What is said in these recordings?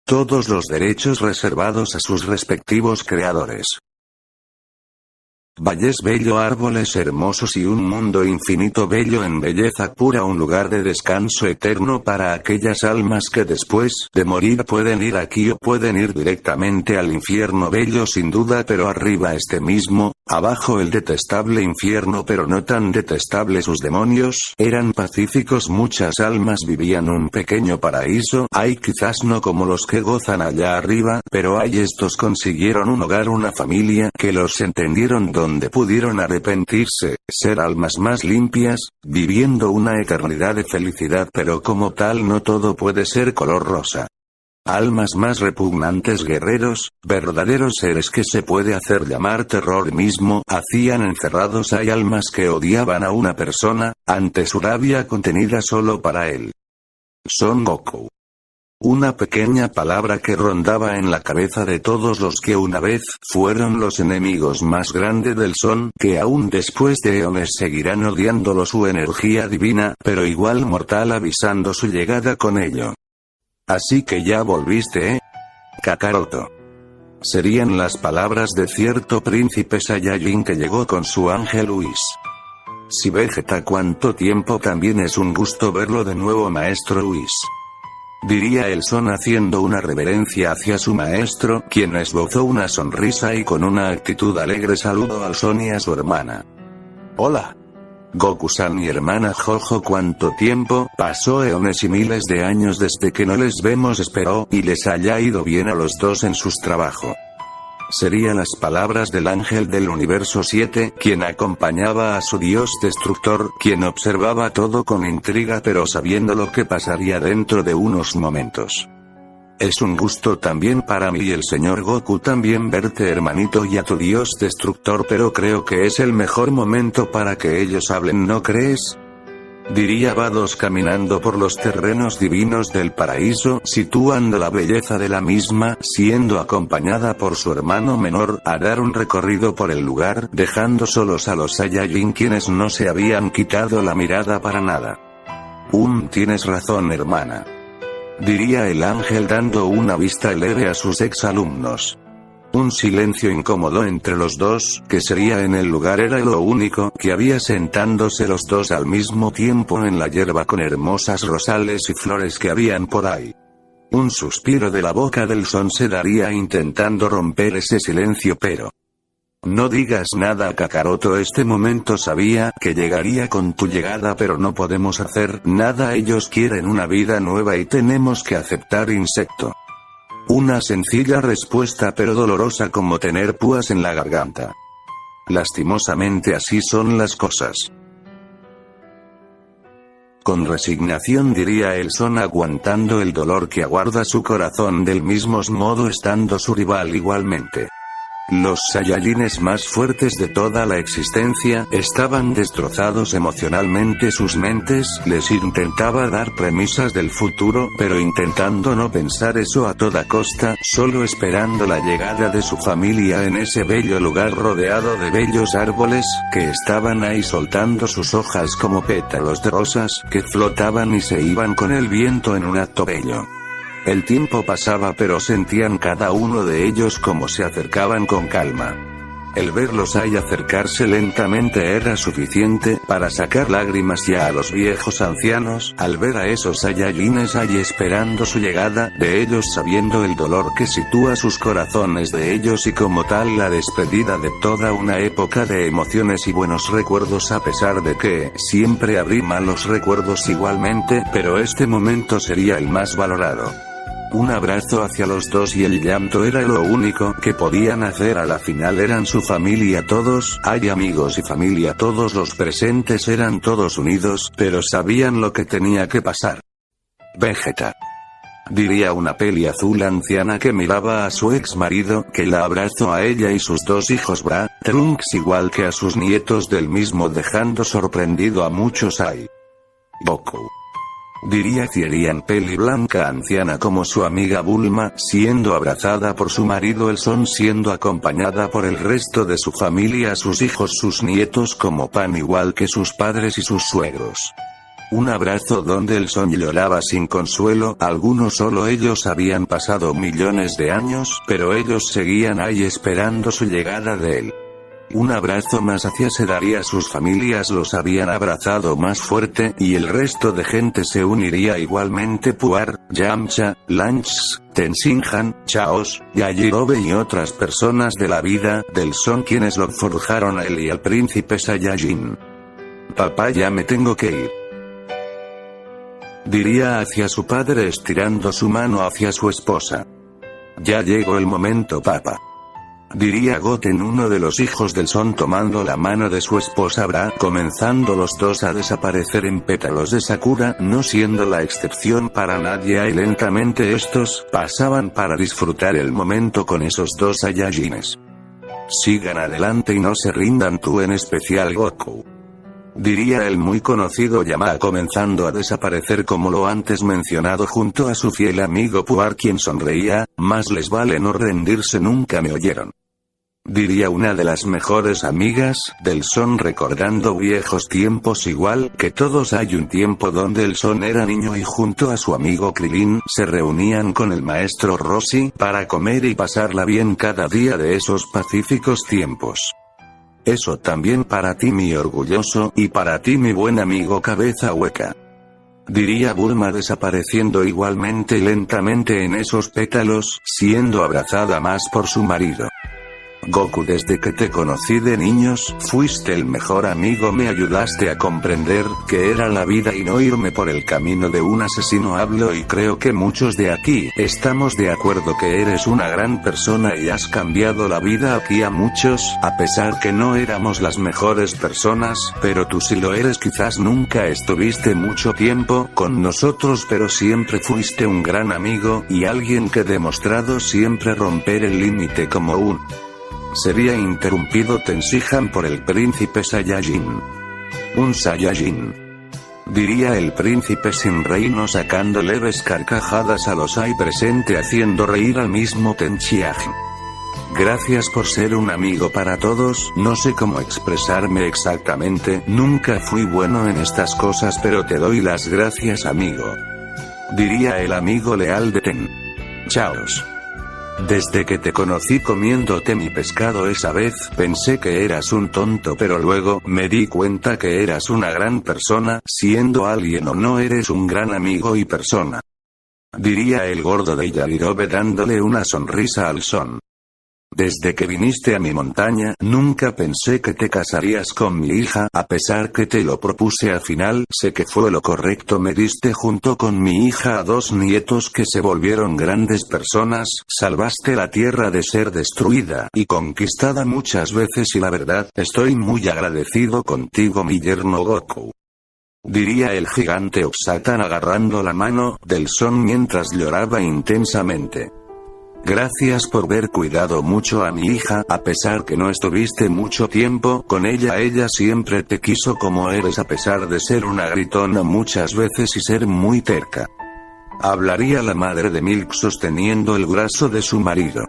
Todos los derechos reservados a sus respectivos creadores. Valles bello, árboles hermosos y un mundo infinito bello en belleza pura, un lugar de descanso eterno para aquellas almas que después de morir pueden ir aquí o pueden ir directamente al infierno bello sin duda, pero arriba este mismo, abajo el detestable infierno, pero no tan detestable sus demonios, eran pacíficos, muchas almas vivían un pequeño paraíso, hay quizás no como los que gozan allá arriba, pero hay estos consiguieron un hogar, una familia que los entendieron, donde pudieron arrepentirse, ser almas más limpias, viviendo una eternidad de felicidad, pero como tal no todo puede ser color rosa. Almas más repugnantes, guerreros, verdaderos seres que se puede hacer llamar terror mismo, hacían encerrados. Hay almas que odiaban a una persona, ante su rabia contenida solo para él. Son Goku. Una pequeña palabra que rondaba en la cabeza de todos los que una vez fueron los enemigos más grandes del Son, que aún después de eones seguirán odiándolo, su energía divina, pero igual mortal, avisando su llegada con ello. Así que ya volviste, Kakaroto. Serían las palabras de cierto príncipe Saiyajin que llegó con su ángel Whis. Si Vegeta, cuánto tiempo, también es un gusto verlo de nuevo, maestro Whis. Diría el Son haciendo una reverencia hacia su maestro, quien esbozó una sonrisa y con una actitud alegre saludó al Son y a su hermana. Hola. Goku-san y hermana Jojo, cuánto tiempo, pasó eones y miles de años desde que no les vemos, espero y les haya ido bien a los dos en sus trabajos. Serían las palabras del ángel del universo 7, quien acompañaba a su dios destructor, quien observaba todo con intriga pero sabiendo lo que pasaría dentro de unos momentos. Es un gusto también para mí y el señor Goku también verte, hermanito, y a tu dios destructor, pero creo que es el mejor momento para que ellos hablen, ¿no crees? Diría Vados caminando por los terrenos divinos del paraíso, situando la belleza de la misma, siendo acompañada por su hermano menor, a dar un recorrido por el lugar, dejando solos a los Saiyajin, quienes no se habían quitado la mirada para nada. Tienes razón, hermana. Diría el ángel dando una vista leve a sus exalumnos. Un silencio incómodo entre los dos, que sería en el lugar, era lo único que había, sentándose los dos al mismo tiempo en la hierba con hermosas rosales y flores que habían por ahí. Un suspiro de la boca del Son se daría intentando romper ese silencio, pero... No digas nada, Kakaroto, este momento sabía que llegaría con tu llegada, pero no podemos hacer nada, ellos quieren una vida nueva y tenemos que aceptar, insecto. Una sencilla respuesta pero dolorosa como tener púas en la garganta. Lastimosamente así son las cosas. Con resignación, diría el Son, aguantando el dolor que aguarda su corazón, del mismo modo estando su rival igualmente. Los Saiyajines más fuertes de toda la existencia estaban destrozados emocionalmente, sus mentes les intentaba dar premisas del futuro, pero intentando no pensar eso a toda costa, solo esperando la llegada de su familia en ese bello lugar rodeado de bellos árboles, que estaban ahí soltando sus hojas como pétalos de rosas, que flotaban y se iban con el viento en un acto bello. El tiempo pasaba pero sentían cada uno de ellos como se acercaban con calma. El verlos ahí acercarse lentamente era suficiente para sacar lágrimas ya a los viejos ancianos, al ver a esos Saiyajines ahí esperando su llegada, de ellos sabiendo el dolor que sitúa sus corazones de ellos y como tal la despedida de toda una época de emociones y buenos recuerdos, a pesar de que siempre habrá malos recuerdos igualmente, pero este momento sería el más valorado. Un abrazo hacia los dos y el llanto era lo único que podían hacer. A la final eran su familia todos, hay amigos y familia, todos los presentes eran todos unidos, pero sabían lo que tenía que pasar. Vegeta. Diría una peli azul anciana que miraba a su ex marido, que la abrazó a ella y sus dos hijos Trunks, igual que a sus nietos del mismo, dejando sorprendido a muchos. Ay. Goku. Diría Cierian, peli blanca anciana como su amiga Bulma, siendo abrazada por su marido el Son, siendo acompañada por el resto de su familia, sus hijos, sus nietos como Pan, igual que sus padres y sus suegros. Un abrazo donde el Son lloraba sin consuelo. Algunos solo ellos habían pasado millones de años, pero ellos seguían ahí esperando su llegada de él. Un abrazo más hacia se daría, sus familias los habían abrazado más fuerte, y el resto de gente se uniría igualmente. Puar, Yamcha, Lanz, Tenshinhan, Chaos, Yajirobe y otras personas de la vida del Son quienes lo forjaron a él y al príncipe Saiyajin. Papá, ya me tengo que ir, diría hacia su padre estirando su mano hacia su esposa. Ya llegó el momento, papá, diría Goten, uno de los hijos del Son, tomando la mano de su esposa Bra, comenzando los dos a desaparecer en pétalos de Sakura, no siendo la excepción para nadie, y lentamente estos pasaban para disfrutar el momento con esos dos Saiyajines. Sigan adelante y no se rindan, tú en especial, Goku, diría el muy conocido Yama, comenzando a desaparecer como lo antes mencionado junto a su fiel amigo Puar, quien sonreía. Más les vale no rendirse, nunca me oyeron, diría una de las mejores amigas del Son recordando viejos tiempos. Igual que todos, hay un tiempo donde el Son era niño y junto a su amigo Krillin se reunían con el maestro Roshi para comer y pasarla bien cada día de esos pacíficos tiempos. Eso también para ti, mi orgulloso, y para ti, mi buen amigo Cabeza Hueca, diría Bulma desapareciendo igualmente lentamente en esos pétalos, siendo abrazada más por su marido. Goku, desde que te conocí de niños, fuiste el mejor amigo, me ayudaste a comprender qué era la vida y no irme por el camino de un asesino. Hablo y creo que muchos de aquí estamos de acuerdo que eres una gran persona y has cambiado la vida aquí a muchos, a pesar que no éramos las mejores personas, pero tú sí lo eres. Quizás nunca estuviste mucho tiempo con nosotros, pero siempre fuiste un gran amigo y alguien que demostrado siempre romper el límite como un... Sería interrumpido Tenshinhan por el príncipe Saiyajin. Un Saiyajin, diría el príncipe sin reino sacando leves carcajadas a los ahí presente, haciendo reír al mismo Tenshinhan. Gracias por ser un amigo para todos, no sé cómo expresarme exactamente, nunca fui bueno en estas cosas, pero te doy las gracias, amigo, diría el amigo leal de Ten. Chaos. Desde que te conocí comiéndote mi pescado esa vez, pensé que eras un tonto, pero luego me di cuenta que eras una gran persona, siendo alguien o no eres un gran amigo y persona, diría el gordo de Yajirobe dándole una sonrisa al Son. Desde que viniste a mi montaña, nunca pensé que te casarías con mi hija, a pesar que te lo propuse al final, sé que fue lo correcto, me diste junto con mi hija a dos nietos que se volvieron grandes personas, salvaste la tierra de ser destruida y conquistada muchas veces y la verdad, estoy muy agradecido contigo, mi yerno Goku, diría el gigante Oxatan agarrando la mano del Son mientras lloraba intensamente. Gracias por haber cuidado mucho a mi hija, a pesar que no estuviste mucho tiempo con ella. Ella siempre te quiso como eres, a pesar de ser una gritona muchas veces y ser muy terca, hablaría la madre de Milk sosteniendo el brazo de su marido.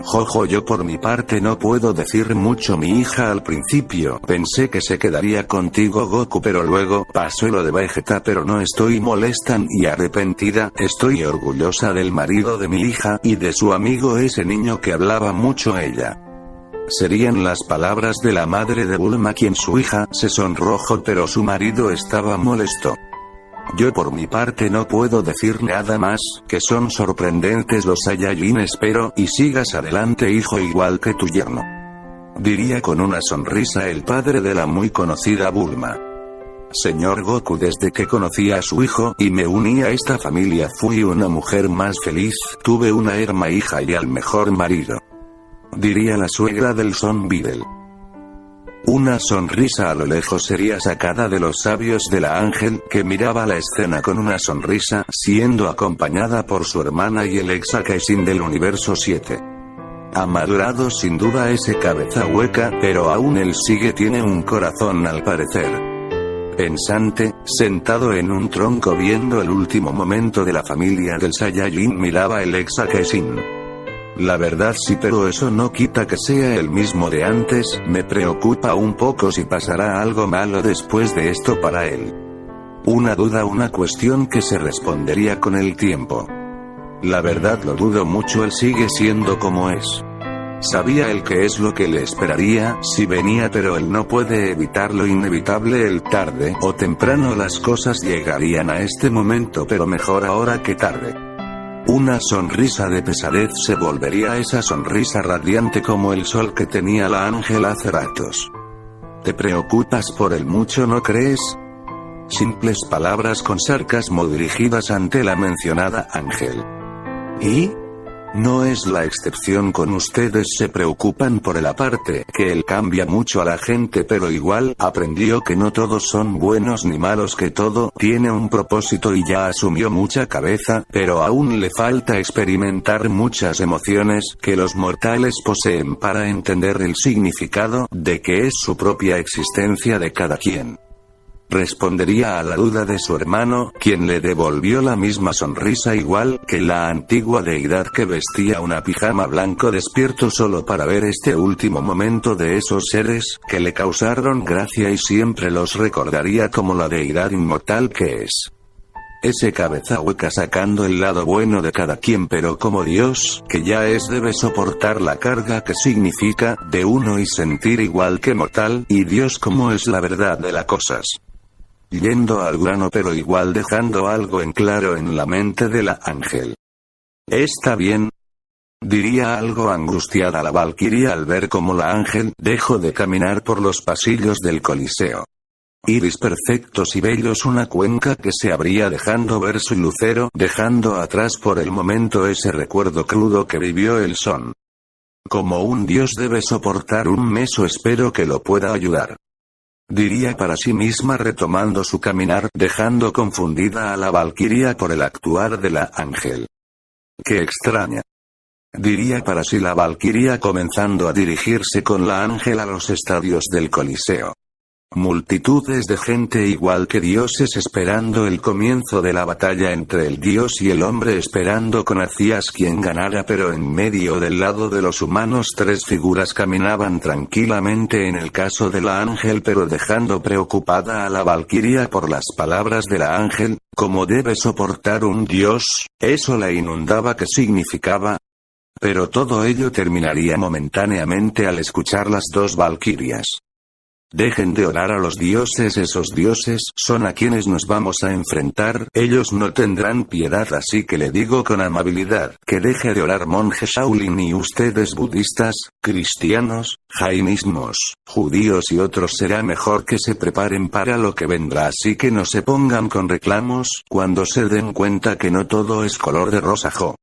Jojo, yo por mi parte no puedo decir mucho, mi hija al principio pensé que se quedaría contigo Goku, pero luego pasó lo de Vegeta, pero no estoy molesta ni arrepentida, estoy orgullosa del marido de mi hija y de su amigo ese niño que hablaba mucho ella. Serían las palabras de la madre de Bulma, quien su hija se sonrojó pero su marido estaba molesto. Yo por mi parte no puedo decir nada más, que son sorprendentes los Saiyajin, espero y sigas adelante hijo, igual que tu yerno, diría con una sonrisa el padre de la muy conocida Bulma. Señor Goku, desde que conocí a su hijo y me uní a esta familia fui una mujer más feliz, tuve una hermosa hija y al mejor marido, diría la suegra del Son Videl. Una sonrisa a lo lejos sería sacada de los labios de la ángel, que miraba la escena con una sonrisa, siendo acompañada por su hermana y el ex Kaizen del universo 7. Ha madurado sin duda ese cabeza hueca, pero aún él tiene un corazón al parecer. Pensante, sentado en un tronco viendo el último momento de la familia del Saiyajin, miraba el ex Kaizen. La verdad sí, pero eso no quita que sea el mismo de antes, me preocupa un poco si pasará algo malo después de esto para él. Una duda, una cuestión que se respondería con el tiempo. La verdad lo dudo mucho, él sigue siendo como es. Sabía él qué es lo que le esperaría si venía, pero él no puede evitar lo inevitable, el tarde o temprano las cosas llegarían a este momento, pero mejor ahora que tarde. Una sonrisa de pesadez se volvería esa sonrisa radiante como el sol que tenía la Ángel hace ratos. ¿Te preocupas por él mucho, no crees? Simples palabras con sarcasmo dirigidas ante la mencionada Ángel. ¿Y? No es la excepción con ustedes, se preocupan por él, aparte que él cambia mucho a la gente, pero igual aprendió que no todos son buenos ni malos, que todo tiene un propósito y ya asumió mucha cabeza, pero aún le falta experimentar muchas emociones que los mortales poseen para entender el significado de que es su propia existencia de cada quien. Respondería a la duda de su hermano, quien le devolvió la misma sonrisa, igual que la antigua deidad que vestía una pijama blanco, despierto solo para ver este último momento de esos seres que le causaron gracia y siempre los recordaría como la deidad inmortal que es. Ese cabeza hueca sacando el lado bueno de cada quien, pero como Dios, que ya es, debe soportar la carga que significa de uno y sentir igual que mortal, y Dios como es la verdad de las cosas. Yendo al grano, pero igual dejando algo en claro en la mente de la Ángel. ¿Está bien?, diría algo angustiada la valquiria al ver cómo la Ángel dejó de caminar por los pasillos del Coliseo. Iris perfectos y bellos, una cuenca que se abría dejando ver su lucero, dejando atrás por el momento ese recuerdo crudo que vivió el son. Como un dios debe soportar un mes, o espero que lo pueda ayudar. Diría para sí misma retomando su caminar, dejando confundida a la valquiria por el actuar de la Ángel. ¡Qué extraña!, diría para sí la valquiria comenzando a dirigirse con la Ángel a los estadios del Coliseo. Multitudes de gente igual que dioses esperando el comienzo de la batalla entre el dios y el hombre, esperando con ansias quién ganara, pero en medio del lado de los humanos 3 figuras caminaban tranquilamente en el caso de la Ángel, pero dejando preocupada a la valquiria por las palabras de la Ángel, ¿cómo debe soportar un dios? Eso la inundaba, ¿qué significaba? Pero todo ello terminaría momentáneamente al escuchar las 2 valquirias. Dejen de orar a los dioses, esos dioses son a quienes nos vamos a enfrentar, ellos no tendrán piedad, así que le digo con amabilidad, que deje de orar, monje Shaolin, y ustedes budistas, cristianos, jainismos, judíos y otros, será mejor que se preparen para lo que vendrá, así que no se pongan con reclamos cuando se den cuenta que no todo es color de rosa. Jo.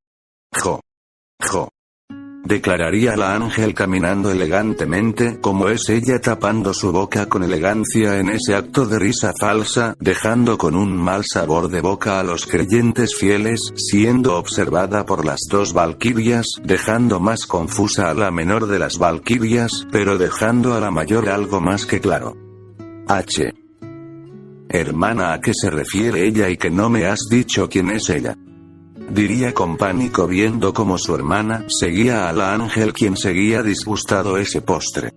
Declararía la Ángel caminando elegantemente como es ella, tapando su boca con elegancia en ese acto de risa falsa, dejando con un mal sabor de boca a los creyentes fieles, siendo observada por las 2 valquirias, dejando más confusa a la menor de las valquirias, pero dejando a la mayor algo más que claro. Hermana, ¿a qué se refiere ella y que no me has dicho quién es ella?, diría con pánico viendo cómo su hermana seguía a la Ángel, quien seguía disgustado ese postre.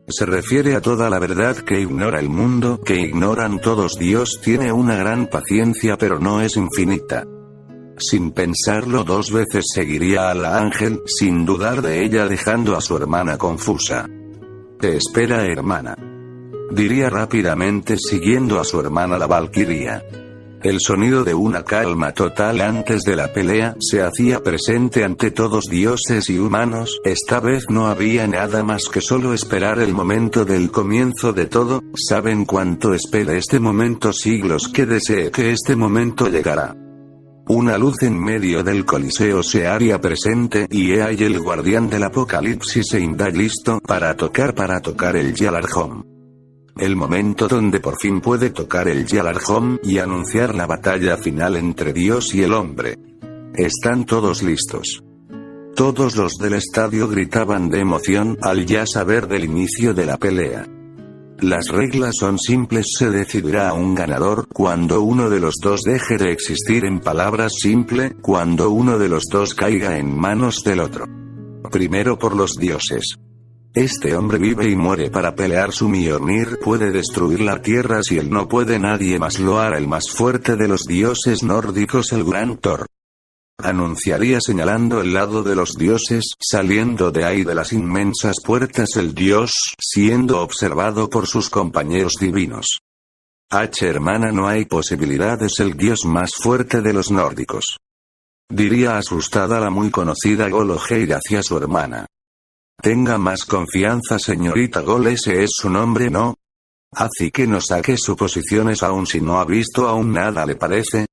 Se refiere a toda la verdad que ignora el mundo, que ignoran todos. Dios tiene una gran paciencia, pero no es infinita. Sin pensarlo 2 veces seguiría a la Ángel, sin dudar de ella, dejando a su hermana confusa. Te espera, hermana, diría rápidamente siguiendo a su hermana la valquiria. El sonido de una calma total antes de la pelea se hacía presente ante todos, dioses y humanos. Esta vez no había nada más que solo esperar el momento del comienzo de todo. ¿Saben cuánto espera este momento? Siglos que desee que este momento llegara. Una luz en medio del Coliseo se haría presente, y he ahí el guardián del apocalipsis se inda listo para tocar el Yalarjón. El momento donde por fin puede tocar el Yalarjón y anunciar la batalla final entre Dios y el hombre. Están todos listos. Todos los del estadio gritaban de emoción al ya saber del inicio de la pelea. Las reglas son simples, se decidirá un ganador cuando uno de los 2 deje de existir, en palabras simple, cuando uno de los 2 caiga en manos del otro. Primero por los dioses. Este hombre vive y muere para pelear. Su Mjolnir puede destruir la tierra. Si él no puede, nadie más lo hará. El más fuerte de los dioses nórdicos, el gran Thor, anunciaría señalando el lado de los dioses, saliendo de ahí de las inmensas puertas el dios, siendo observado por sus compañeros divinos. Hermana, no hay posibilidad, es el dios más fuerte de los nórdicos. Diría asustada la muy conocida Goloheir hacia su hermana. Tenga más confianza, señorita Gol, ese es su nombre, ¿no? Así que no saque suposiciones aun si no ha visto aún nada, ¿le parece?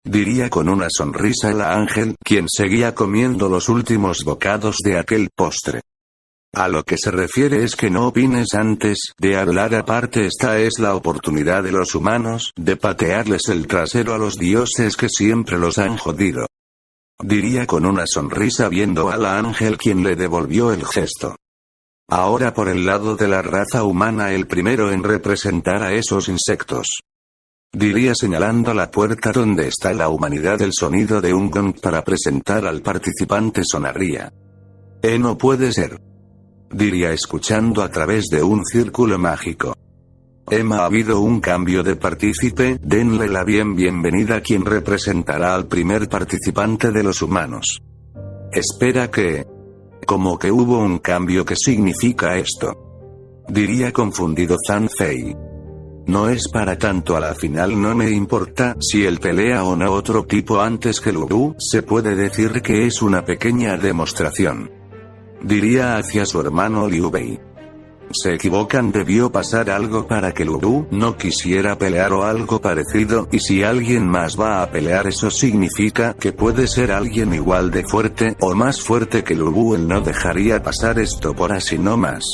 Diría con una sonrisa el ángel, quien seguía comiendo los últimos bocados de aquel postre. A lo que se refiere es que no opines antes de hablar. Aparte, esta es la oportunidad de los humanos, de patearles el trasero a los dioses que siempre los han jodido. Diría con una sonrisa viendo al ángel, quien le devolvió el gesto. Ahora por el lado de la raza humana, el primero en representar a esos insectos. Diría señalando la puerta donde está la humanidad. El sonido de un gong para presentar al participante sonaría. No puede ser. Diría escuchando a través de un círculo mágico. Ha habido un cambio de partícipe, denle la bienvenida quien representará al primer participante de los humanos. Espera, que... ¿Cómo que hubo un cambio? ¿Qué significa esto? Diría confundido Zanfei. No es para tanto, a la final no me importa si él pelea o no. Otro tipo antes que Lu, se puede decir que es una pequeña demostración. Diría hacia su hermano Liu Bei. Se equivocan, debió pasar algo para que Lu no quisiera pelear o algo parecido, y si alguien más va a pelear, eso significa que puede ser alguien igual de fuerte o más fuerte que Lu. Él no dejaría pasar esto por así nomás.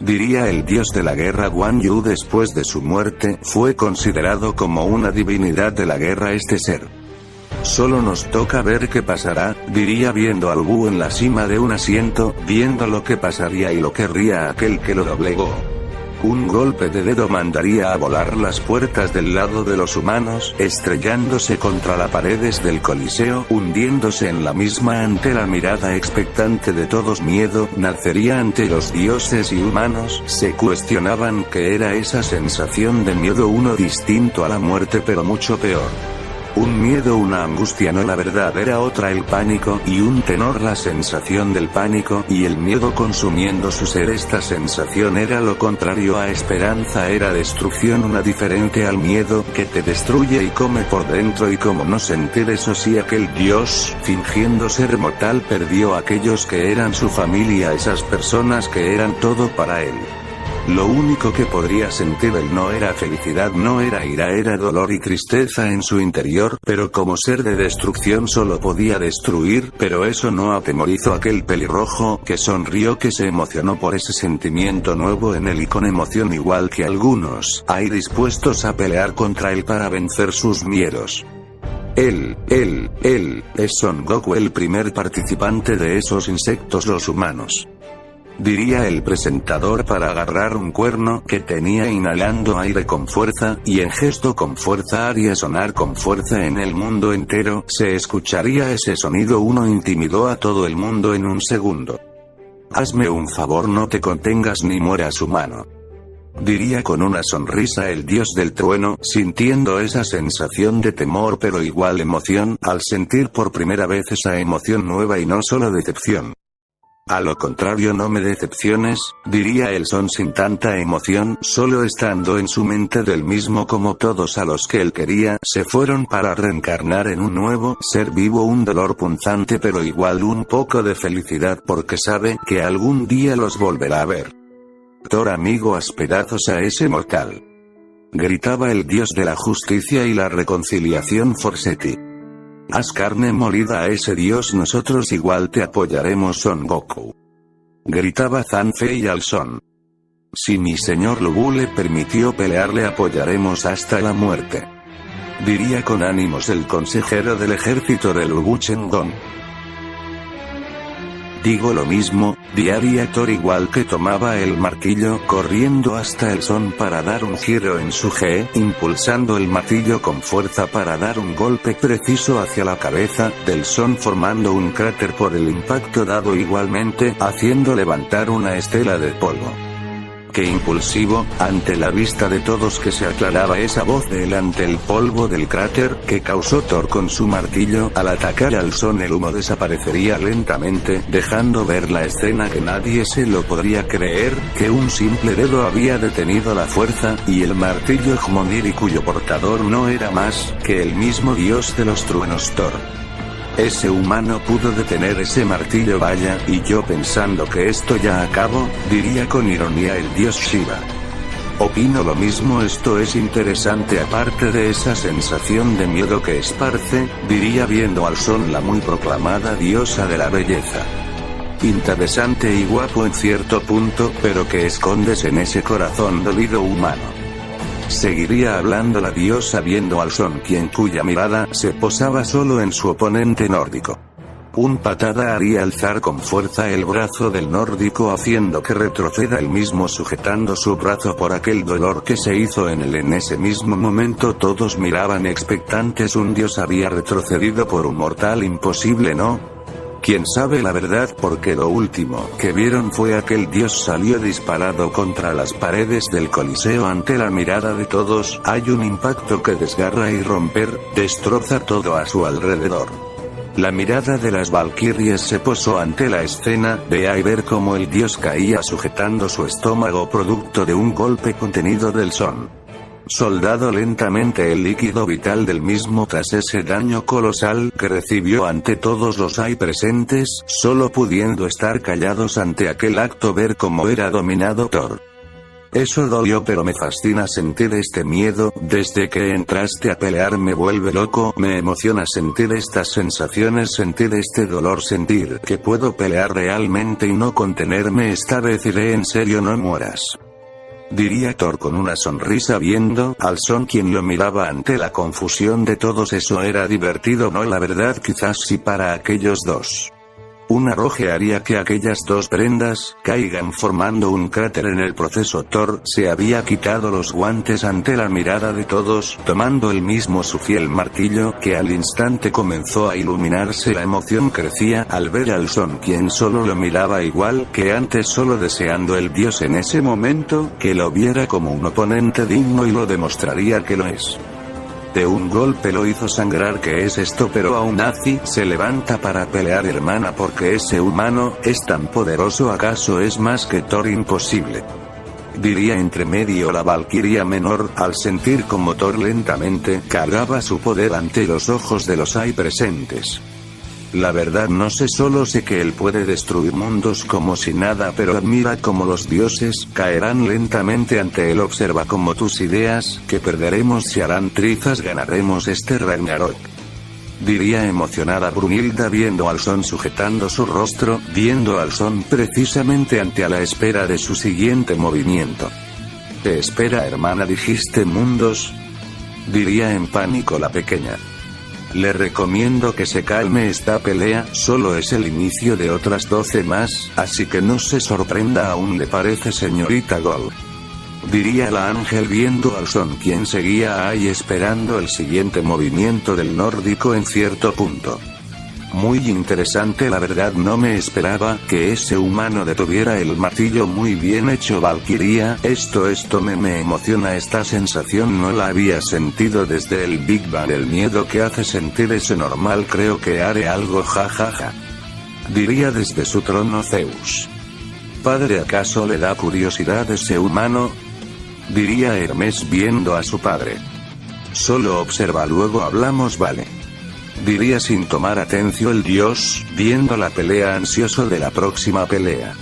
Diría el dios de la guerra Guan Yu. Después de su muerte, fue considerado como una divinidad de la guerra este ser. Solo nos toca ver qué pasará, diría viendo a Lu en la cima de un asiento, viendo lo que pasaría y lo querría aquel que lo doblegó. Un golpe de dedo mandaría a volar las puertas del lado de los humanos, estrellándose contra las paredes del Coliseo, hundiéndose en la misma. Ante la mirada expectante de todos, miedo nacería ante los dioses y humanos. Se cuestionaban qué era esa sensación de miedo, uno distinto a la muerte pero mucho peor. Un miedo, una angustia, no, la verdad era otra, el pánico, y un tenor, la sensación del pánico y el miedo consumiendo su ser. Esta sensación era lo contrario a esperanza, era destrucción, una diferente al miedo, que te destruye y come por dentro. Y cómo no sentir eso si aquel dios, fingiendo ser mortal, perdió a aquellos que eran su familia, esas personas que eran todo para él. Lo único que podría sentir él no era felicidad, no era ira, era dolor y tristeza en su interior, pero como ser de destrucción solo podía destruir. Pero eso no atemorizó a aquel pelirrojo, que sonrió, que se emocionó por ese sentimiento nuevo en él, y con emoción igual que algunos, hay dispuestos a pelear contra él para vencer sus miedos. Él es Son Goku, el primer participante de esos insectos, los humanos. Diría el presentador para agarrar un cuerno que tenía, inhalando aire con fuerza, y en gesto con fuerza haría sonar con fuerza en el mundo entero. Se escucharía ese sonido. Uno intimidó a todo el mundo en un segundo. Hazme un favor, no te contengas ni mueras, humano. Diría con una sonrisa el dios del trueno, sintiendo esa sensación de temor pero igual emoción, al sentir por primera vez esa emoción nueva y no solo decepción. A lo contrario, no me decepciones, diría el Son sin tanta emoción, solo estando en su mente del mismo como todos a los que él quería, se fueron para reencarnar en un nuevo ser vivo. Un dolor punzante pero igual un poco de felicidad porque sabe que algún día los volverá a ver. Thor, amigo, haz pedazos a ese mortal. Gritaba el dios de la justicia y la reconciliación Forseti. Haz carne molida a ese dios, nosotros igual te apoyaremos, Son Goku. Gritaba Zanfei al Son. Si mi señor Lu le permitió pelear, le apoyaremos hasta la muerte. Diría con ánimos el consejero del ejército de Lu Shengon. Digo lo mismo, diría Thor, igual que tomaba el martillo corriendo hasta el Son para dar un giro en su G, impulsando el martillo con fuerza para dar un golpe preciso hacia la cabeza del Son, formando un cráter por el impacto dado, igualmente haciendo levantar una estela de polvo. Qué impulsivo, ante la vista de todos, que se aclaraba esa voz de él ante el polvo del cráter que causó Thor con su martillo. Al atacar al Son, el humo desaparecería lentamente, dejando ver la escena que nadie se lo podría creer, que un simple dedo había detenido la fuerza, y el martillo Hjmonir, y cuyo portador no era más que el mismo dios de los truenos, Thor. Ese humano pudo detener ese martillo, vaya, y yo pensando que esto ya acabó, diría con ironía el dios Shiva. Opino lo mismo, esto es interesante aparte de esa sensación de miedo que esparce, diría viendo al Son, la muy proclamada diosa de la belleza. Interesante y guapo en cierto punto, pero ¿qué escondes en ese corazón dolido humano? Seguiría hablando la diosa viendo al Son, cuya mirada se posaba solo en su oponente nórdico. Un patada haría alzar con fuerza el brazo del nórdico, haciendo que retroceda el mismo, sujetando su brazo por aquel dolor que se hizo en él. En ese mismo momento todos miraban expectantes, un dios había retrocedido por un mortal imposible, ¿no? Quién sabe la verdad, porque lo último que vieron fue aquel dios salió disparado contra las paredes del Coliseo. Ante la mirada de todos, hay un impacto que desgarra y destroza todo a su alrededor. La mirada de las valquirias se posó ante la escena, de ver cómo el dios caía sujetando su estómago producto de un golpe contenido del Son. Soldado lentamente el líquido vital del mismo tras ese daño colosal que recibió ante todos los ahí presentes, solo pudiendo estar callados ante aquel acto, ver cómo era dominado Thor. Eso dolió, pero me fascina sentir este miedo, desde que entraste a pelear me vuelve loco, me emociona sentir estas sensaciones, sentir este dolor, sentir que puedo pelear realmente y no contenerme. Esta vez iré en serio, no mueras. Diría Thor con una sonrisa viendo al Son, quien lo miraba ante la confusión de todos. Eso era divertido, ¿no? La verdad, quizás sí para aquellos dos. Un arroje haría que aquellas dos prendas caigan formando un cráter en el proceso. Thor se había quitado los guantes ante la mirada de todos, tomando el mismo su fiel martillo, que al instante comenzó a iluminarse. La emoción crecía al ver al Son, quien solo lo miraba igual que antes, solo deseando el dios en ese momento que lo viera como un oponente digno, y lo demostraría que lo es. De un golpe lo hizo sangrar. ¿Qué es esto? Pero aún así se levanta para pelear, hermana, porque ese humano es tan poderoso. ¿Acaso es más que Thor? Imposible. Diría entre medio la valquiria menor, al sentir como Thor lentamente cargaba su poder ante los ojos de los ahí presentes. La verdad no sé, solo sé que él puede destruir mundos como si nada, pero admira cómo los dioses caerán lentamente ante él. Observa cómo tus ideas que perderemos se harán trizas, ganaremos este Ragnarok. Diría emocionada Brunhilda viendo al Son sujetando su rostro, viendo al Son precisamente ante a la espera de su siguiente movimiento. ¿Te espera, hermana? ¿Dijiste mundos? Diría en pánico la pequeña. Le recomiendo que se calme, esta pelea solo es el inicio de otras 12 más, así que no se sorprenda aún, ¿le parece, señorita Gold? Diría la ángel viendo al Son, quien seguía ahí esperando el siguiente movimiento del nórdico en cierto punto. Muy interesante, la verdad no me esperaba que ese humano detuviera el martillo. Muy bien hecho, valquiria, esto me emociona. Esta sensación no la había sentido desde el Big Bang. El miedo que hace sentir ese normal, creo que haré algo, jajaja. Diría desde su trono Zeus. Padre, ¿acaso le da curiosidad ese humano? Diría Hermes viendo a su padre. Solo observa, luego hablamos, vale. Diría sin tomar atención el dios, viendo la pelea, ansioso de la próxima pelea.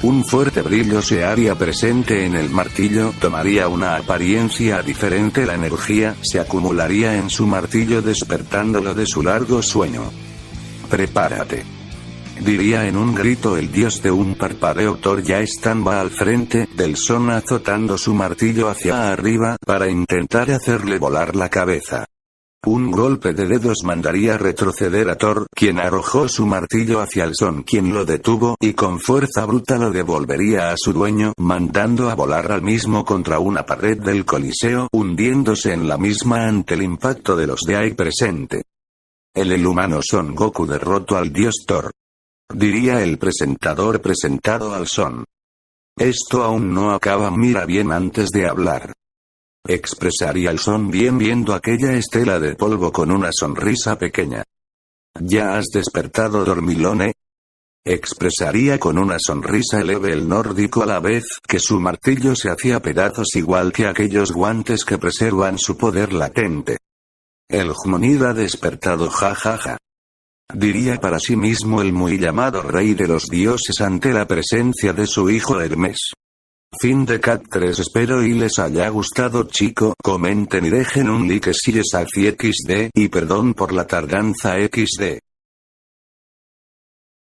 Un fuerte brillo se haría presente en el martillo, tomaría una apariencia diferente, la energía se acumularía en su martillo despertándolo de su largo sueño. Prepárate. Diría en un grito el dios de un parpadeo. Thor ya estaba al frente del Son azotando su martillo hacia arriba para intentar hacerle volar la cabeza. Un golpe de dedos mandaría retroceder a Thor, quien arrojó su martillo hacia el Son, quien lo detuvo, y con fuerza bruta lo devolvería a su dueño, mandando a volar al mismo contra una pared del Coliseo, hundiéndose en la misma ante el impacto de los de ahí presente. El humano Son Goku derrotó al dios Thor. Diría el presentador presentado al Son. Esto aún no acaba, mira bien antes de hablar. Expresaría el Son bien viendo aquella estela de polvo con una sonrisa pequeña. ¿Ya has despertado, dormilón? Expresaría con una sonrisa leve el nórdico a la vez que su martillo se hacía pedazos igual que aquellos guantes que preservan su poder latente. El Jmonid ha despertado, jajaja. Diría para sí mismo el muy llamado rey de los dioses ante la presencia de su hijo Hermes. Fin de Cat 3. Espero y les haya gustado, chico. Comenten y dejen un like si es así XD, y perdón por la tardanza XD.